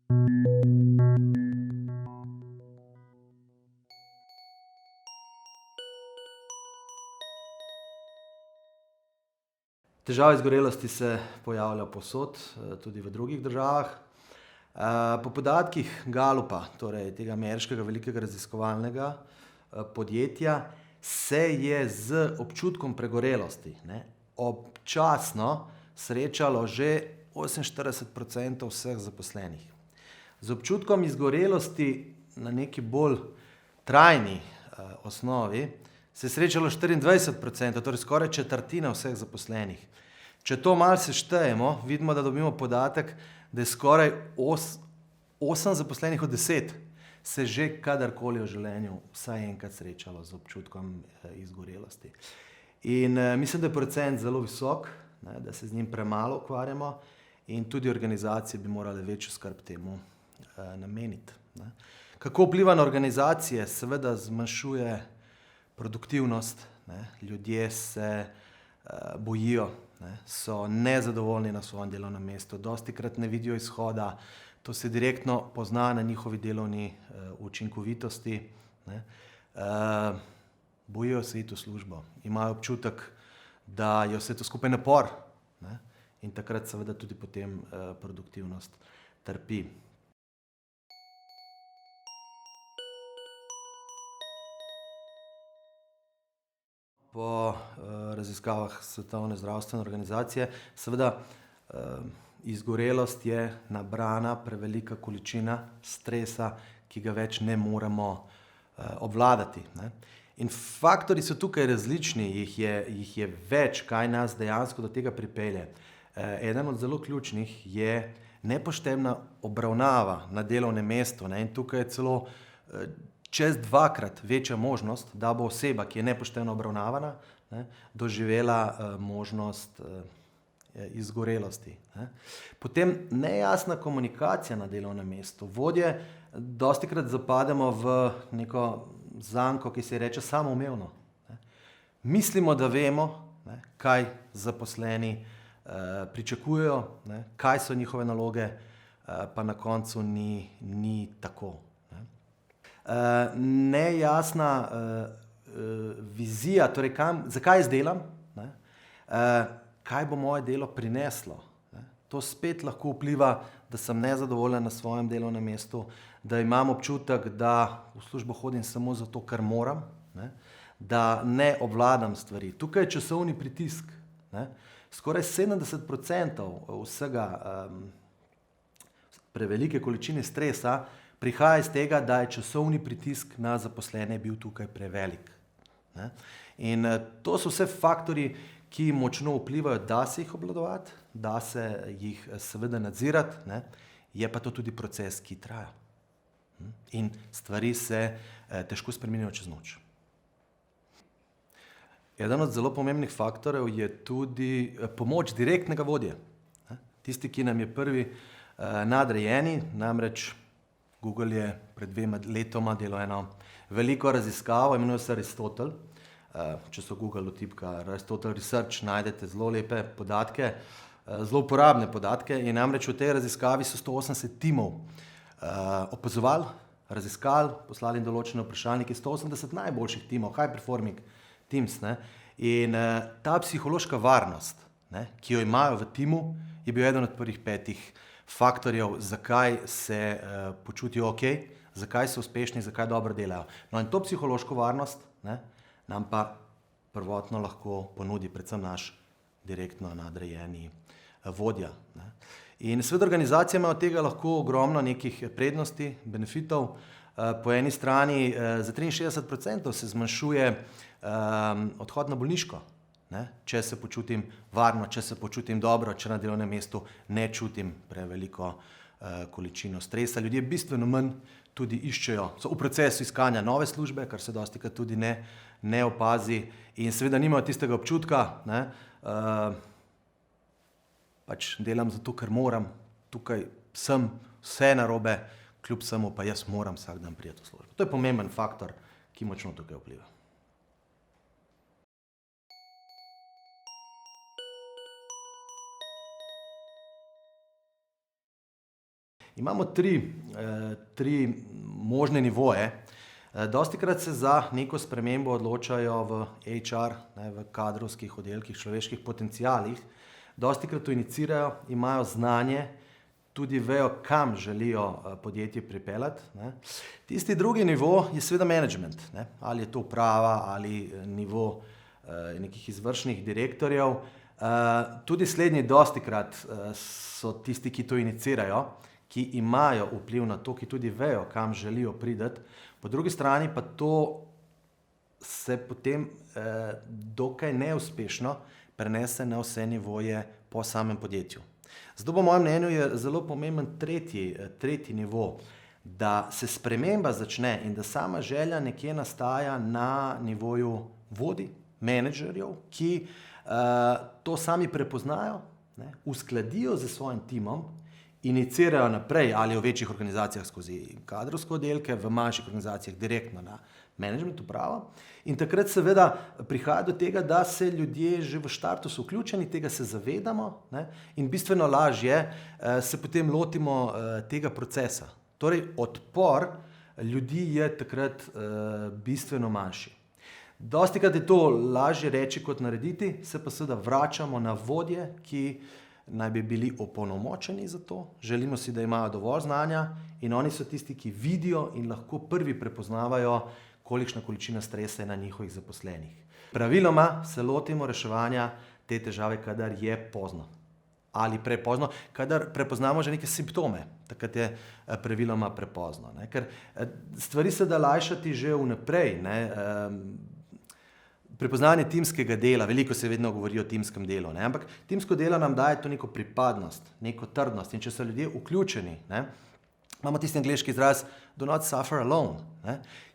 Težave izgorelosti se pojavljajo povsod, tudi v drugih državah. Po podatkih Gallupa, torej tega ameriškega velikega raziskovalnega podjetja, se je z občutkom pregorelosti, občasno srečalo že 48% vseh zaposlenih. Z občutkom izgorelosti na neki bolj trajni osnovi se je srečalo 24%, torej skoraj četrtina vseh zaposlenih. Če to malo seštejemo, vidimo, da dobimo podatek, da je skoraj 8 zaposlenih od 10 se že kadarkoli v življenju vsaj enkrat srečalo z občutkom izgorelosti. In mislim, da je procent zelo visok, da se z njim premalo ukvarjamo in tudi organizacije bi morale večjo skrb temu nameniti. Kako vpliva na organizacije? Seveda zmanjšuje produktivnost, ljudje se bojijo, so nezadovoljni na svojem delovnem mestu, dostikrat ne vidijo izhoda, to se direktno pozna na njihovi delovni učinkovitosti. Bojijo se iti v službo, imajo občutek, da je vse to skupaj napor, in takrat seveda tudi potem produktivnost trpi. Po raziskavah Svetovne zdravstvene organizacije seveda izgorelost je nabrana prevelika količina stresa, ki ga več ne moremo obvladati. In faktorji so tukaj različni, jih je več, kaj nas dejansko do tega pripelje. Eden od zelo ključnih je nepoštena obravnava na delovnem mestu, in tukaj je celo čez 2-krat večja možnost, da bo oseba, ki je nepošteno obravnavana, doživela možnost izgorelosti. Potem nejasna komunikacija na delovnem mestu. Vodje dostikrat zapademo v neko zanko, ki se ji reče samoumevno. Mislimo, da vemo, kaj zaposleni pričakujejo, kaj so njihove naloge, pa na koncu ni tako. Nejasna vizija, torej zakaj jaz delam, kaj bo moje delo prineslo. To spet lahko vpliva, da sem nezadovoljen na svojem delovnem mestu, da imam občutek, da v službo hodim samo zato, ker moram, da ne obvladam stvari. Tukaj je časovni pritisk. Skoraj 70% vsega prevelike količine stresa prihaja iz tega, da je časovni pritisk na zaposlene bil tukaj prevelik. In to so vse faktorji, ki močno vplivajo, da se jih obvladovati, da se jih seveda nadzirati, je pa to tudi proces, ki traja. In stvari se težko spreminjajo čez noč. Eden od zelo pomembnih faktorjev je tudi pomoč direktnega vodje. Tisti, ki nam je prvi nadrejeni, namreč Google je pred 2 letoma delal eno veliko raziskavo, imenuje se Aristotle. Če so Google vtipka Aristotle Research, najdete zelo lepe podatke, zelo uporabne podatke. In namreč v tej raziskavi so 180 timov opazovali, raziskali, poslali določene vprašalnike, 180 najboljših timov, high performing teams. In ta psihološka varnost, ki jo imajo v timu, je bil eden od prvih 5 faktorjev, zakaj se počutijo okej, zakaj so uspešni, zakaj dobro delajo. No, in to psihološko varnost nam pa prvotno lahko ponudi predvsem naš direktno nadrejeni vodja. In seveda organizacije imajo od tega lahko ogromno nekih prednosti, benefitov. Po eni strani za 63% se zmanjšuje odhod na bolniško, če se počutim varno, če se počutim dobro, če na delovnem mestu ne čutim preveliko količino stresa. Ljudje bistveno manj tudi iščejo, so v procesu iskanja nove službe, kar se dostikrat tudi ne opazi, in seveda nimajo tistega občutka, pač delam zato, ker moram, tukaj sem, vse narobe, kljub vsemu pa jaz moram vsak dan priti v službo. To je pomemben faktor, ki močno tukaj vpliva. Imamo tri možne nivoje. Dostikrat se za neko spremembo odločajo v HR, v kadrovskih oddelkih, človeških potencialih. Dostikrat to inicirajo, imajo znanje, tudi vejo, kam želijo podjetje pripeljati. Tisti drugi nivo je seveda management. Ali je to uprava ali nivo nekih izvršnih direktorjev. Tudi slednji dostikrat so tisti, ki to inicirajo, ki imajo vpliv na to, ki tudi vejo, kam želijo priti. Po drugi strani pa to se potem dokaj neuspešno prenese na vse nivoje po samem podjetju. Zato po mojem mnenju je zelo pomemben tretji nivo, da se sprememba začne in da sama želja nekje nastaja na nivoju vodij, menedžerjev, ki to sami prepoznajo, uskladijo z svojim timom, inicirajo naprej ali v večjih organizacijah skozi kadrovske oddelke, v manjših organizacijah direktno na management upravo. In takrat seveda prihaja do tega, da se ljudje že v štartu so vključeni, tega se zavedamo in bistveno lažje se potem lotimo tega procesa. Torej odpor ljudi je takrat bistveno manjši. Dostikrat je to lažje reči kot narediti, se pa seveda vračamo na vodje, ki naj bi bili opolnomočeni za to. Želimo si, da imajo dovolj znanja in oni so tisti, ki vidijo in lahko prvi prepoznavajo, kolikšna količina stresa je na njihovih zaposlenih. Praviloma se lotimo reševanja te težave, kadar je pozno ali prepozno, kadar prepoznamo že neke simptome, takrat je praviloma prepozno. Ker stvari se da lajšati že vnaprej. Prepoznanje timskega dela, veliko se vedno govori o timskem delu, ampak timsko delo nam daje to neko pripadnost, neko trdnost in če so ljudje vključeni, imamo tisti angleški izraz do not suffer alone,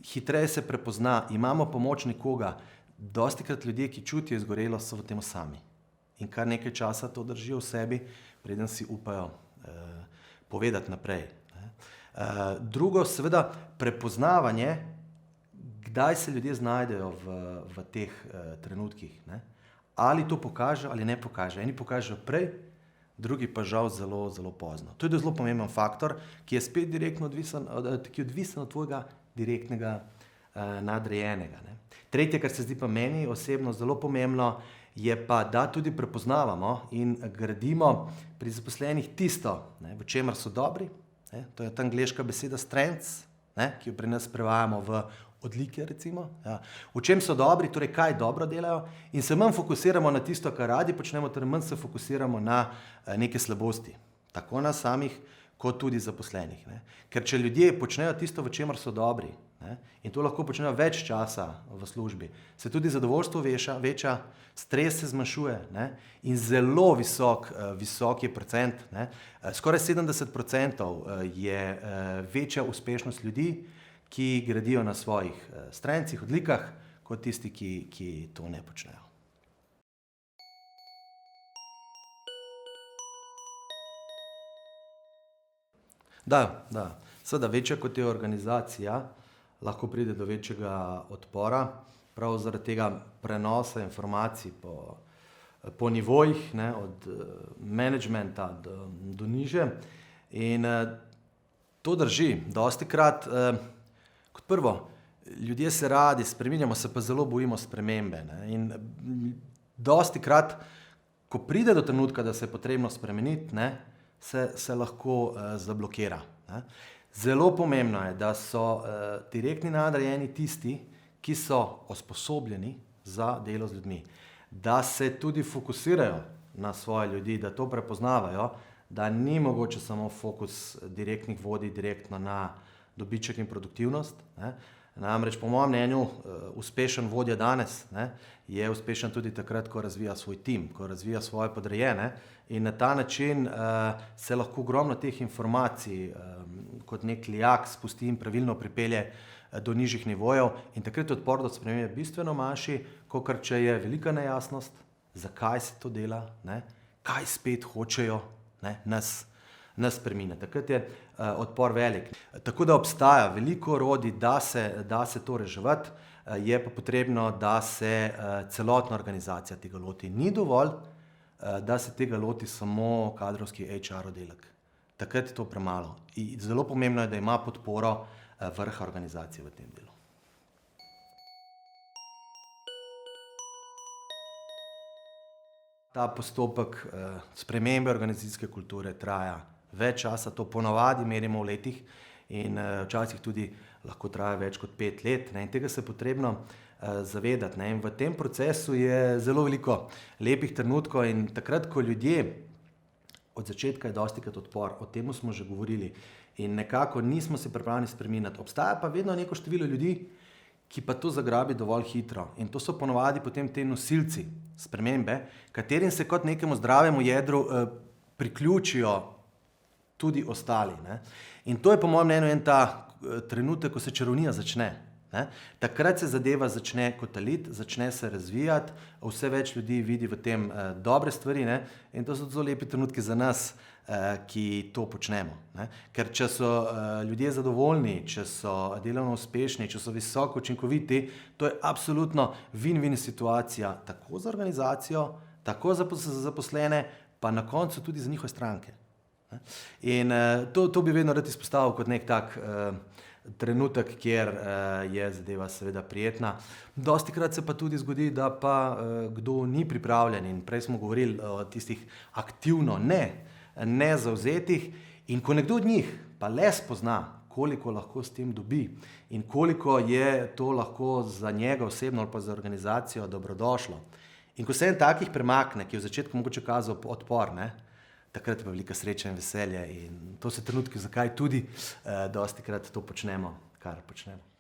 hitreje se prepozna, imamo pomoč nekoga, dostikrat ljudje, ki čutijo izgorelost, so v tem sami in kar nekaj časa to držijo v sebi, preden si upajo povedati naprej. Drugo, seveda prepoznavanje, kdaj se ljudje znajdejo v teh trenutkih. Ali to pokaže ali ne pokaže. Eni pokažejo prej, drugi pa žal zelo, zelo pozno. To je zelo pomemben faktor, ki je spet direktno odvisen od tvojega direktnega nadrejenega. Tretje, kar se zdi pa meni osebno zelo pomembno, je pa, da tudi prepoznavamo in gradimo pri zaposlenih tisto, v čemer so dobri. To je ta angleška beseda strengths, ki jo pri nas prevajamo v odlike, recimo. V čem so dobri, torej kaj dobro delajo in se manj fokusiramo na tisto, kar radi počnemo, ter manj se fokusiramo na neke slabosti, tako nas samih, kot tudi zaposlenih. Ker če ljudje počnejo tisto, v čemer so dobri, in to lahko počnejo več časa v službi, se tudi zadovoljstvo veča, stres se zmanjšuje in zelo visok je procent, skoraj 70% je večja uspešnost ljudi, ki gradijo na svojih strengthsih, odlikah, kot tisti, ki to ne počnejo. Da. Seveda, večja kot je organizacija, lahko pride do večjega odpora, prav zaradi tega prenosa informacij po nivojih, od managementa do niže. In to drži. Dostikrat, kot prvo, ljudje se radi spreminjamo, se pa zelo bojimo spremembe. In dostikrat, ko pride do trenutka, da se je potrebno spremeniti, se lahko zablokira. Zelo pomembno je, da so direktni nadrejeni tisti, ki so usposobljeni za delo z ljudmi. Da se tudi fokusirajo na svoje ljudi, da to prepoznavajo, da ni mogoče samo fokus direktnih vodij direktno na dobiček in produktivnost. Namreč po mojem mnenju uspešen vodja danes je uspešen tudi takrat, ko razvija svoj tim, ko razvija svoje podrejene in na ta način se lahko ogromno teh informacij kot nek lijak spusti in pravilno pripelje do nižjih nivojev in takrat je odpor do spremembe bistveno manjši, kakor če je velika nejasnost, zakaj se to dela, kaj spet hočejo nas spreminjati. Takrat je odpor velik. Tako da obstaja veliko orodij, da se to reševati, je pa potrebno, da se celotna organizacija tega loti. Ni dovolj, da se tega loti samo kadrovski HR oddelek. takrat je to premalo. In zelo pomembno je, da ima podporo vrha organizacije v tem delu. Ta postopek spremembe organizacijske kulture traja več časa, to ponavadi merimo v letih in včasih tudi lahko traja več kot 5 let, ne, in tega se je potrebno zavedati, ne, in v tem procesu je zelo veliko lepih trenutkov in takrat, ko ljudje, od začetka je dostikrat odpor, o tem smo že govorili in nekako nismo se pripravljeni spreminjati. Obstaja pa vedno neko število ljudi, ki pa to zagrabi dovolj hitro in to so ponavadi potem te nosilci spremembe, katerim se kot nekemu zdravemu jedru priključijo tudi ostali, ne. In to je po mojem mnenju en ta trenutek, ko se čarovnija začne, ne. Takrat se zadeva začne kotaliti, začne se razvijati, vse več ljudi vidi v tem dobre stvari, ne, in to so zelo lepi trenutki za nas, ki to počnemo, ne. Ker če so ljudje zadovoljni, če so delovno uspešni, če so visoko učinkoviti, to je absolutno win-win situacija tako za organizacijo, tako za zaposlene, pa na koncu tudi za njihove stranke. In to bi vedno rad izpostavil kot nek tak trenutek, kjer je zadeva seveda prijetna. Dostikrat se pa tudi zgodi, da pa kdo ni pripravljen in prej smo govorili o tistih aktivno ne zavzetih in ko nekdo od njih pa le spozna, koliko lahko s tem dobi in koliko je to lahko za njega osebno ali pa za organizacijo dobrodošlo. In ko se en takih premakne, ki je v začetku mogoče kazal odpor, ne, takrat je pa velika sreča in veselje in to so trenutki, zakaj tudi dostikrat to počnemo, kar počnemo.